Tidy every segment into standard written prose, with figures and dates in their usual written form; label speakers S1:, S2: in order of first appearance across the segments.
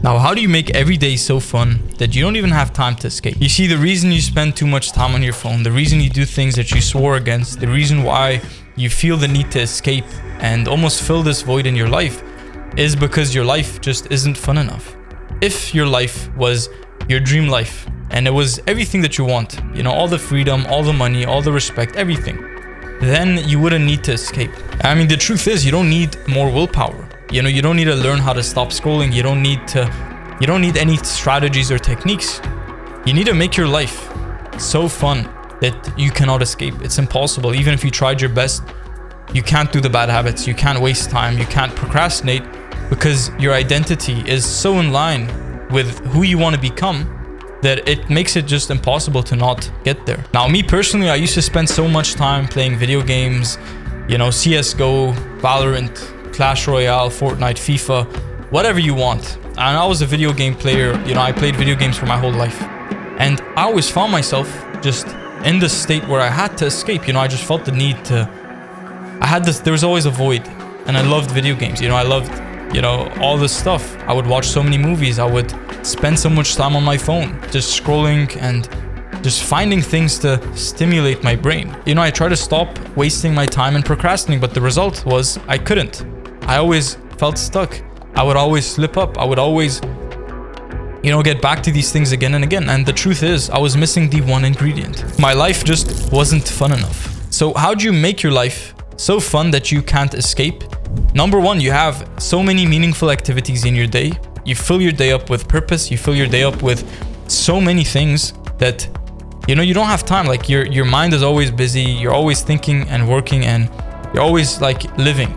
S1: Now, how do you make every day so fun that you don't even have time to escape? You see, the reason you spend too much time on your phone, the reason you do things that you swore against, the reason why you feel the need to escape and almost fill this void in your life is because your life just isn't fun enough. If your life was your dream life and it was everything that you want, you know, all the freedom, all the money, all the respect, everything, then you wouldn't need to escape. I mean, the truth is, you don't need more willpower. You know, you don't need to learn how to stop scrolling. You don't need any strategies or techniques. You need to make your life so fun that you cannot escape. It's impossible. Even if you tried your best, you can't do the bad habits. You can't waste time. You can't procrastinate because your identity is so in line with who you want to become that it makes it just impossible to not get there. Now, me personally, I used to spend so much time playing video games, you know, CSGO, Valorant, Clash Royale, Fortnite, FIFA, whatever you want. And I was a video game player. You know, I played video games for my whole life. And I always found myself just in this state where I had to escape. You know, I just felt the need to, there was always a void. And I loved video games. You know, I loved, you know, all this stuff. I would watch so many movies. I would spend so much time on my phone, just scrolling and just finding things to stimulate my brain. You know, I tried to stop wasting my time and procrastinating, but the result was I couldn't. I always felt stuck. I would always slip up. I would always, you know, get back to these things again and again. And the truth is, I was missing the one ingredient. My life just wasn't fun enough. So how do you make your life so fun that you can't escape? Number one, you have so many meaningful activities in your day. You fill your day up with purpose. You fill your day up with so many things that, you know, you don't have time. Like your mind is always busy. You're always thinking and working and you're always like living.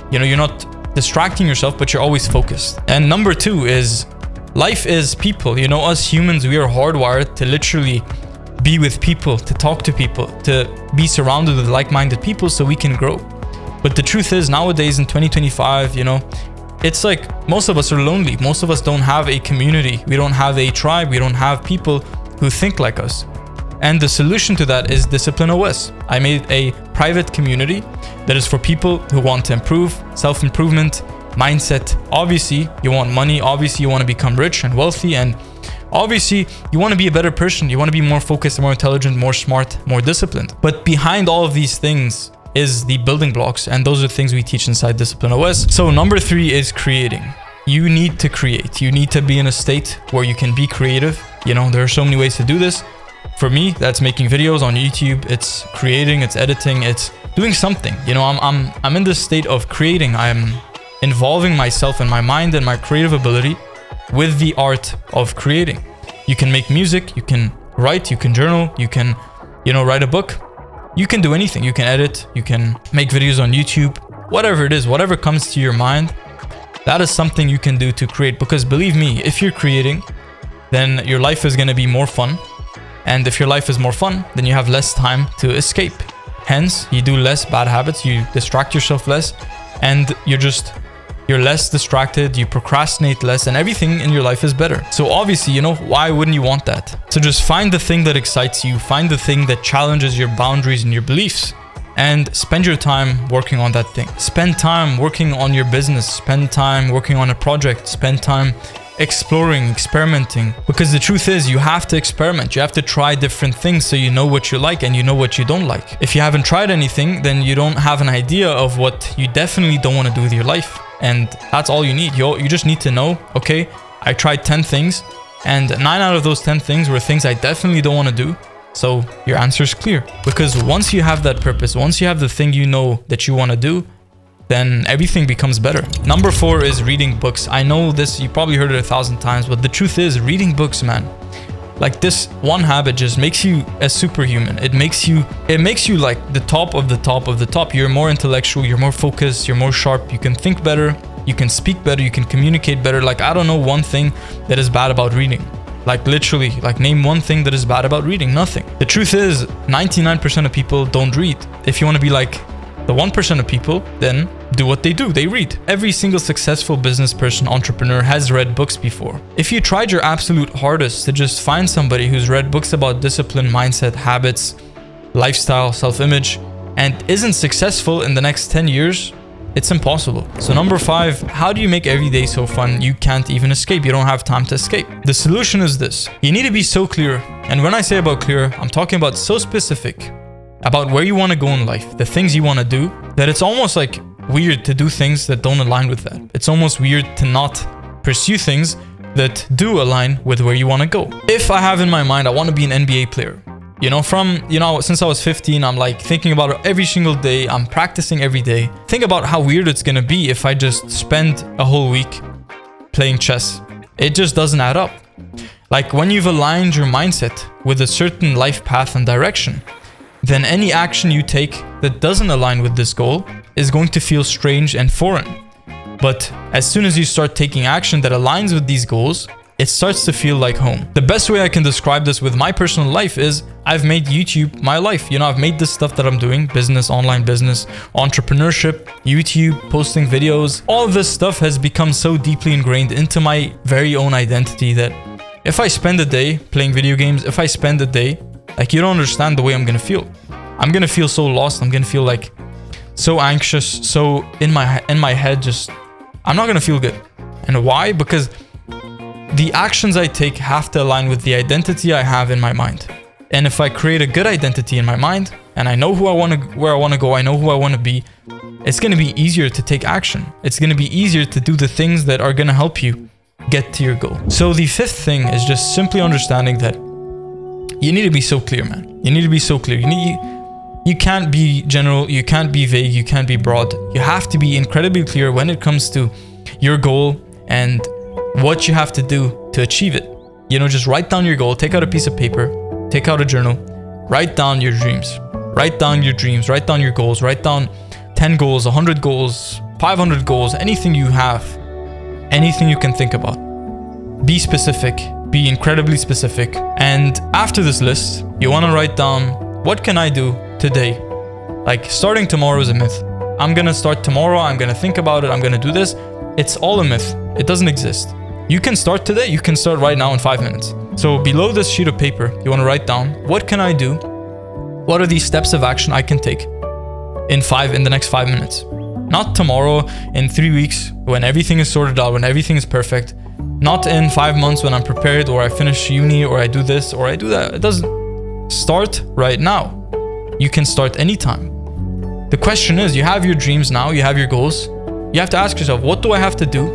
S1: You know, you're not distracting yourself, but you're always focused. And number two is life is people. You know, us humans, we are hardwired to literally be with people, to talk to people, to be surrounded with like-minded people so we can grow. But the truth is, nowadays in 2025, you know, it's like most of us are lonely. Most of us don't have a community. We don't have a tribe. We don't have people who think like us. And the solution to that is Discipline OS. I made a private community that is for people who want to improve, self-improvement, mindset. Obviously, you want money. Obviously, you want to become rich and wealthy. And obviously, you want to be a better person. You want to be more focused, more intelligent, more smart, more disciplined. But behind all of these things is the building blocks. And those are things we teach inside Discipline OS. So number three is creating. You need to create. You need to be in a state where you can be creative. You know, there are so many ways to do this. For me, that's making videos on YouTube. It's creating, it's editing, it's doing something. You know, I'm in this state of creating. I'm involving myself and my mind and my creative ability with the art of creating. You can make music, you can write, you can journal, you can, you know, write a book. You can do anything. You can edit, you can make videos on YouTube, whatever it is, whatever comes to your mind, that is something you can do to create. Because believe me, if you're creating, then your life is going to be more fun. And if your life is more fun, then you have less time to escape. Hence, you do less bad habits, you distract yourself less, and you're less distracted, you procrastinate less, and everything in your life is better. So obviously, you know, why wouldn't you want that? So just find the thing that excites you, find the thing that challenges your boundaries and your beliefs, and spend your time working on that thing. Spend time working on your business, spend time working on a project, spend time exploring, experimenting. Because the truth is, you have to experiment. You have to try different things so you know what you like and you know what you don't like. If you haven't tried anything, then you don't have an idea of what you definitely don't want to do with your life. And that's all you need. You just need to know, okay, I tried 10 things and 9 out of those 10 things were things I definitely don't want to do. So your answer is clear. Because once you have that purpose, once you have the thing you know that you want to do, then everything becomes better. Number 4 is reading books. I know this, you probably heard it 1,000 times, but the truth is, reading books, man, like this one habit just makes you a superhuman. It makes you like the top of the top of the top. You're more intellectual, you're more focused, you're more sharp, you can think better, you can speak better, you can communicate better. Like, I don't know one thing that is bad about reading. Like, literally, like, name one thing that is bad about reading. Nothing. The truth is, 99% of people don't read. If you want to be like the 1% of people, then do what they do. They read. Every single successful business person, entrepreneur has read books before. If you tried your absolute hardest to just find somebody who's read books about discipline, mindset, habits, lifestyle, self-image, and isn't successful in the next 10 years, It's impossible. So number 5, how do you make every day so fun you can't even escape? You don't have time to escape. The solution is this. You need to be so clear. And when I say about clear, I'm talking about so specific about where you want to go in life, the things you want to do, that it's almost like weird to do things that don't align with that. It's almost weird to not pursue things that do align with where you want to go. If I have in my mind, I want to be an NBA player. Since I was 15, I'm like thinking about it every single day. I'm practicing every day. Think about how weird it's gonna be if I just spend a whole week playing chess. It just doesn't add up. Like when you've aligned your mindset with a certain life path and direction, then any action you take that doesn't align with this goal is going to feel strange and foreign. But as soon as you start taking action that aligns with these goals, it starts to feel like home. The best way I can describe this with my personal life is I've made YouTube my life. I've made this stuff that I'm doing, business, online business, entrepreneurship, YouTube, posting videos. All of this stuff has become so deeply ingrained into my very own identity that if I spend a day playing video games, if I spend a day, like you don't understand the way I'm gonna feel. I'm gonna feel so lost. I'm gonna feel like so anxious, so in my head, just, I'm not gonna feel good. And why? Because the actions I take have to align with the identity I have in my mind. And if I create a good identity in my mind, and I know where I want to go, I know who I want to be, it's going to be easier to take action. It's going to be easier to do the things that are going to help you get to your goal. So the 5th thing is just simply understanding that you need to be so clear, man. You need to be so clear. You can't be general, you can't be vague, you can't be broad. You have to be incredibly clear when it comes to your goal and what you have to do to achieve it. Just write down your goal, take out a piece of paper, take out a journal, write down your dreams, write down your goals, write down 10 goals, 100 goals, 500 goals, anything you have, anything you can think about. Be specific, be incredibly specific. And after this list, you want to write down, what can I do today? Like starting tomorrow is a myth. I'm going to start tomorrow, I'm going to think about it, I'm going to do this. It's all a myth. It doesn't exist. You can start today. You can start right now in 5 minutes. So below this sheet of paper, you want to write down, what can I do? What are these steps of action I can take in the next 5 minutes? Not tomorrow, in 3 weeks, when everything is sorted out, when everything is perfect. Not in 5 months when I'm prepared, or I finish uni, or I do this, or I do that. It doesn't. Start right now. You can start anytime. The question is, you have your dreams now, you have your goals. You have to ask yourself, what do I have to do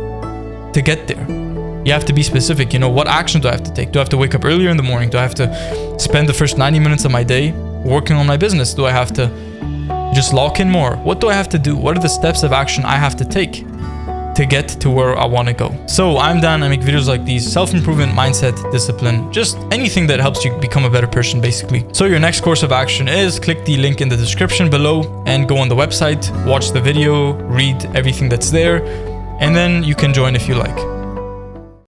S1: to get there? You have to be specific. What action do I have to take? Do I have to wake up earlier in the morning? Do I have to spend the first 90 minutes of my day working on my business? Do I have to just lock in more? What do I have to do? What are the steps of action I have to take to get to where I want to go? So I'm Dan. I make videos like these, self-improvement, mindset, discipline, just anything that helps you become a better person, basically. So your next course of action is click the link in the description below and go on the website, watch the video, read everything that's there, and then you can join if you like.